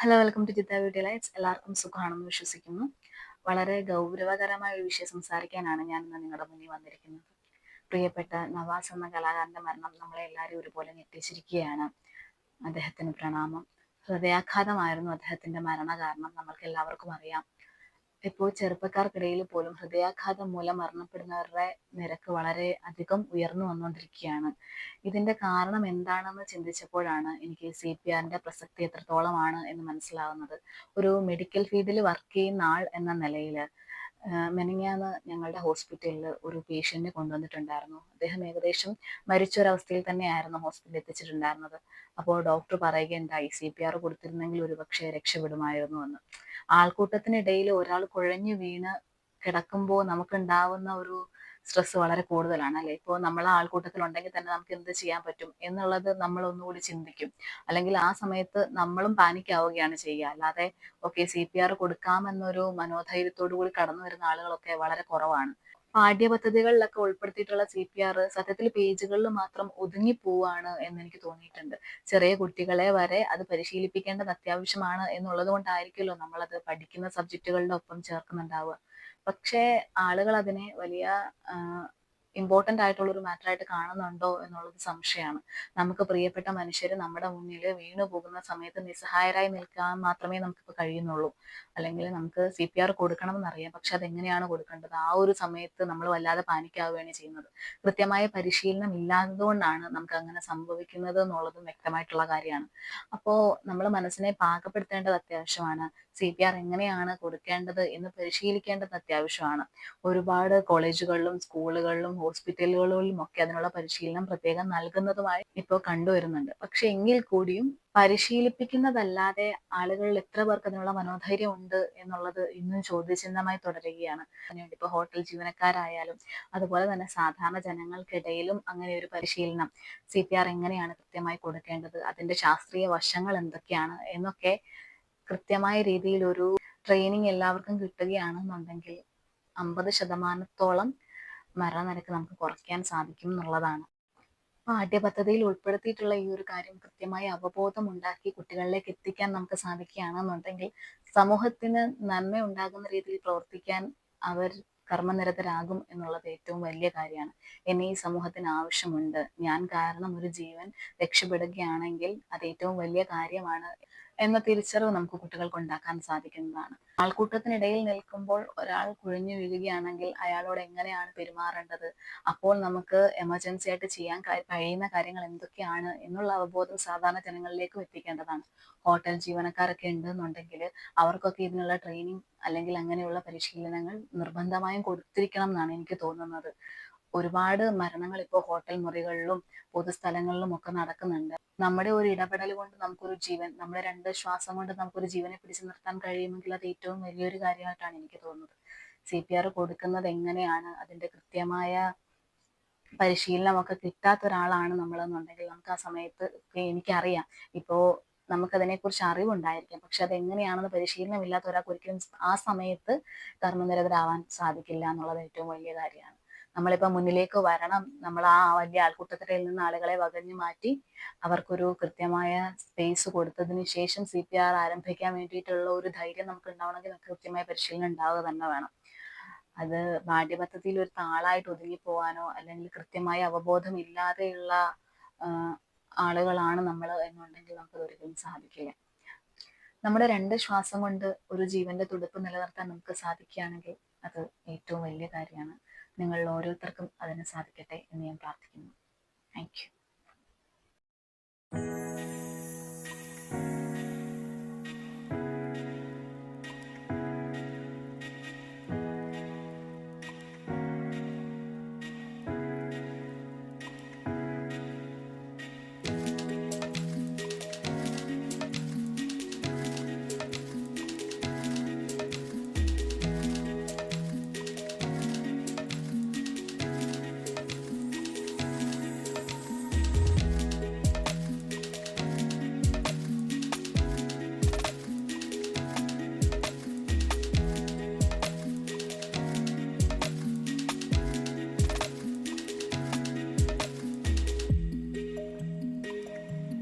Hello, welcome to Jitha beauty lights. എല്ലാവർക്കും സുഖമാണെന്ന് വിശ്വസിക്കുന്നു. വളരെ ഗൗരവകരമായ ഒരു വിഷയം സംസാരിക്കാനാണ് ഞാൻ ഇന്ന് നിങ്ങളുടെ മുന്നിൽ വന്നിരിക്കുന്നത്. പ്രിയപ്പെട്ട നവാസ് എന്ന കലാകാരന്റെ മരണം നമ്മളെ എല്ലാവരും ഒരുപോലെ ഞെട്ടിച്ചിരിക്കുകയാണ്. അദ്ദേഹത്തിന് പ്രണാമം. ഹൃദയാഘാതമായിരുന്നു അദ്ദേഹത്തിന്റെ മരണകാരണം, നമ്മൾക്ക് എല്ലാവർക്കും അറിയാം. ഇപ്പോൾ ചെറുപ്പക്കാർക്കിടയിൽ പോലും ഹൃദയാഘാതം മൂലം മരണപ്പെടുന്നവരുടെ നിരക്ക് വളരെ അധികം ഉയർന്നു വന്നുകൊണ്ടിരിക്കുകയാണ്. ഇതിന്റെ കാരണം എന്താണെന്ന് ചിന്തിച്ചപ്പോഴാണ് എനിക്ക് CPRന്റെ പ്രസക്തി എത്രത്തോളമാണ് എന്ന് മനസ്സിലാവുന്നത്. ഒരു മെഡിക്കൽ ഫീൽഡിൽ വർക്ക് ചെയ്യുന്ന ആൾ എന്ന നിലയിൽ മെനങ്ങാന്ന് ഞങ്ങളുടെ ഹോസ്പിറ്റലിൽ ഒരു പേഷ്യന്റിനെ കൊണ്ടുവന്നിട്ടുണ്ടായിരുന്നു. അദ്ദേഹം ഏകദേശം മരിച്ചൊരവസ്ഥയിൽ തന്നെയായിരുന്നു ഹോസ്പിറ്റലിൽ എത്തിച്ചിട്ടുണ്ടായിരുന്നത്. അപ്പോൾ ഡോക്ടർ പറയുകയുണ്ടായി, CPR കൊടുത്തിരുന്നെങ്കിൽ ഒരുപക്ഷെ രക്ഷപ്പെടുമായിരുന്നു എന്ന്. ആൾക്കൂട്ടത്തിനിടയിൽ ഒരാൾ കുഴഞ്ഞു വീണ് കിടക്കുമ്പോൾ നമുക്കുണ്ടാവുന്ന ഒരു സ്ട്രെസ് വളരെ കൂടുതലാണ് അല്ലെ. ഇപ്പോൾ നമ്മൾ ആൾക്കൂട്ടത്തിൽ ഉണ്ടെങ്കിൽ തന്നെ നമുക്ക് എന്ത് ചെയ്യാൻ പറ്റും എന്നുള്ളത് നമ്മൾ ഒന്നുകൂടി ചിന്തിക്കും. അല്ലെങ്കിൽ ആ സമയത്ത് നമ്മളും പാനിക് ആവുകയാണ് ചെയ്യുക. അല്ലാതെ CPR കൊടുക്കാമെന്നൊരു മനോധൈര്യത്തോടു കൂടി കടന്നു വരുന്ന ആളുകളൊക്കെ വളരെ കുറവാണ്. പാഠ്യപദ്ധതികളിലൊക്കെ ഉൾപ്പെടുത്തിയിട്ടുള്ള CPR സത്യത്തിൽ പേജുകളിൽ മാത്രം ഒതുങ്ങി പോവാണ് എന്ന് എനിക്ക് തോന്നിയിട്ടുണ്ട്. ചെറിയ കുട്ടികളെ വരെ അത് പരിശീലിപ്പിക്കേണ്ടത് അത്യാവശ്യമാണ് എന്നുള്ളത് കൊണ്ടായിരിക്കുമല്ലോ നമ്മളത് പഠിക്കുന്ന സബ്ജക്റ്റുകളുടെ ഒപ്പം ചേർക്കുന്നുണ്ടാവുക. പക്ഷേ ആളുകൾ അതിനെ വലിയ ഇമ്പോർട്ടൻ്റ് ആയിട്ടുള്ള ഒരു മാറ്റർ ആയിട്ട് കാണുന്നുണ്ടോ എന്നുള്ളത് സംശയമാണ്. നമുക്ക് പ്രിയപ്പെട്ട മനുഷ്യർ നമ്മുടെ മുന്നിൽ വീണു പോകുന്ന സമയത്ത് നിസ്സഹായരായി നിൽക്കാൻ മാത്രമേ നമുക്കിപ്പോൾ കഴിയുന്നുള്ളൂ. അല്ലെങ്കിൽ നമുക്ക് CPR കൊടുക്കണമെന്നറിയാം, പക്ഷെ അതെങ്ങനെയാണ് കൊടുക്കേണ്ടത്, ആ ഒരു സമയത്ത് നമ്മൾ വല്ലാതെ പാനിക്കാവുകയാണ് ചെയ്യുന്നത്. കൃത്യമായ പരിശീലനം ഇല്ലാത്തത് കൊണ്ടാണ് നമുക്ക് അങ്ങനെ സംഭവിക്കുന്നത് എന്നുള്ളതും വ്യക്തമായിട്ടുള്ള കാര്യമാണ്. അപ്പോൾ നമ്മൾ മനസ്സിനെ പാകപ്പെടുത്തേണ്ടത് അത്യാവശ്യമാണ്. CPR എങ്ങനെയാണ് കൊടുക്കേണ്ടത് എന്ന് പരിശീലിക്കേണ്ടത് അത്യാവശ്യമാണ്. ഒരുപാട് കോളേജുകളിലും സ്കൂളുകളിലും ഹോസ്പിറ്റലുകളിലും ഒക്കെ അതിനുള്ള പരിശീലനം പ്രത്യേകം നൽകുന്നതുമായി ഇപ്പോൾ കണ്ടുവരുന്നുണ്ട്. പക്ഷെ എങ്കിൽ കൂടിയും പരിശീലിപ്പിക്കുന്നതല്ലാതെ ആളുകളിൽ എത്ര പേർക്ക് അതിനുള്ള മനോധൈര്യം ഉണ്ട് എന്നുള്ളത് ഇന്നും ചോദ്യചിഹ്നമായി തുടരുകയാണ്. അതിനുവേണ്ടി ഇപ്പോൾ ഹോട്ടൽ ജീവനക്കാരായാലും അതുപോലെ തന്നെ സാധാരണ ജനങ്ങൾക്കിടയിലും അങ്ങനെ ഒരു പരിശീലനം, CPR എങ്ങനെയാണ് കൃത്യമായി കൊടുക്കേണ്ടത്, അതിന്റെ ശാസ്ത്രീയ വശങ്ങൾ എന്തൊക്കെയാണ് എന്നൊക്കെ കൃത്യമായ രീതിയിൽ ഒരു ട്രെയിനിങ് എല്ലാവർക്കും കിട്ടുകയാണെന്നുണ്ടെങ്കിൽ 50% മരണനിരക്ക് നമുക്ക് കുറയ്ക്കാൻ സാധിക്കും എന്നുള്ളതാണ്. പാഠ്യപദ്ധതിയിൽ ഉൾപ്പെടുത്തിയിട്ടുള്ള ഈ ഒരു കാര്യം കൃത്യമായി അവബോധം ഉണ്ടാക്കി കുട്ടികളിലേക്ക് എത്തിക്കാൻ നമുക്ക് സാധിക്കുകയാണെന്നുണ്ടെങ്കിൽ സമൂഹത്തിന് നന്മ ഉണ്ടാകുന്ന രീതിയിൽ പ്രവർത്തിക്കാൻ അവർ കർമ്മനിരതരാകും എന്നുള്ളത് ഏറ്റവും വലിയ കാര്യമാണ്. എന്നെ ഈ സമൂഹത്തിന് ആവശ്യമുണ്ട്, ഞാൻ കാരണം ഒരു ജീവൻ രക്ഷപ്പെടുകയാണെങ്കിൽ അത് ഏറ്റവും വലിയ കാര്യമാണ് എന്ന തിരിച്ചറിവ് നമുക്ക് കുട്ടികൾക്ക് ഉണ്ടാക്കാൻ സാധിക്കുന്നതാണ്. ആൾക്കൂട്ടത്തിനിടയിൽ നിൽക്കുമ്പോൾ ഒരാൾ കുഴഞ്ഞു വീഴുകയാണെങ്കിൽ അയാളോട് എങ്ങനെയാണ് പെരുമാറേണ്ടത്, അപ്പോൾ നമുക്ക് എമർജൻസി ആയിട്ട് ചെയ്യാൻ കഴിയുന്ന കാര്യങ്ങൾ എന്തൊക്കെയാണ് എന്നുള്ള അവബോധം സാധാരണ ജനങ്ങളിലേക്കും എത്തിക്കേണ്ടതാണ്. ഹോട്ടൽ ജീവനക്കാരൊക്കെ ഉണ്ടെന്നുണ്ടെങ്കിൽ അവർക്കൊക്കെ ഇതിനുള്ള ട്രെയിനിങ് അല്ലെങ്കിൽ അങ്ങനെയുള്ള പരിശീലനങ്ങൾ നിർബന്ധമായും കൊടുത്തിരിക്കണം എന്നാണ് എനിക്ക് തോന്നുന്നത്. ഒരുപാട് മരണങ്ങൾ ഇപ്പോൾ ഹോട്ടൽ മുറികളിലും പൊതുസ്ഥലങ്ങളിലും ഒക്കെ നടക്കുന്നുണ്ട്. നമ്മുടെ ഒരു ഇടപെടൽ കൊണ്ട് നമുക്കൊരു ജീവൻ, നമ്മുടെ 2 ശ്വാസം കൊണ്ട് നമുക്കൊരു ജീവനെ പിടിച്ചു നിർത്താൻ കഴിയുമെങ്കിൽ അത് ഏറ്റവും വലിയൊരു കാര്യമായിട്ടാണ് എനിക്ക് തോന്നുന്നത്. CPR കൊടുക്കുന്നത് എങ്ങനെയാണ്, അതിന്റെ കൃത്യമായ പരിശീലനമൊക്കെ കിട്ടാത്ത ഒരാളാണ് നമ്മളെന്നുണ്ടെങ്കിൽ നമുക്ക് ആ സമയത്ത് എനിക്കറിയാം, ഇപ്പോൾ നമുക്കതിനെക്കുറിച്ച് അറിവുണ്ടായിരിക്കാം, പക്ഷെ അതെങ്ങനെയാണെന്ന് പരിശീലനം ഇല്ലാത്ത ഒരാൾക്ക് ഒരിക്കലും ആ സമയത്ത് കർമ്മനിരതരാവാൻ സാധിക്കില്ല എന്നുള്ളത് ഏറ്റവും വലിയ കാര്യമാണ്. നമ്മളിപ്പോൾ മുന്നിലേക്ക് വരണം, നമ്മൾ ആ വലിയ ആൾക്കൂട്ടത്തിനിടയിൽ നിന്ന് ആളുകളെ വകഞ്ഞു മാറ്റി അവർക്കൊരു കൃത്യമായ സ്പേസ് കൊടുത്തതിന് ശേഷം CPR ആരംഭിക്കാൻ വേണ്ടിയിട്ടുള്ള ഒരു ധൈര്യം നമുക്ക് ഉണ്ടാവണമെങ്കിൽ നമുക്ക് കൃത്യമായ പരിശീലനം ഉണ്ടാവുക തന്നെ വേണം. അത് പാഠ്യപദ്ധതിയിൽ ഒരു താളായിട്ട് ഒതുങ്ങിപ്പോവാനോ അല്ലെങ്കിൽ കൃത്യമായ അവബോധം ഇല്ലാതെയുള്ള ആളുകളാണ് നമ്മൾ എന്നുണ്ടെങ്കിൽ നമുക്കത് ഒരിക്കലും സാധിക്കില്ല. നമ്മുടെ 2 ശ്വാസം കൊണ്ട് ഒരു ജീവന്റെ തുടിപ്പ് നിലനിർത്താൻ നമുക്ക് സാധിക്കുകയാണെങ്കിൽ അത് ഏറ്റവും വലിയ കാര്യമാണ്. നിങ്ങളിൽ ഓരോരുത്തർക്കും അതിന് സാധിക്കട്ടെ എന്ന് ഞാൻ പ്രാർത്ഥിക്കുന്നു. Thank you.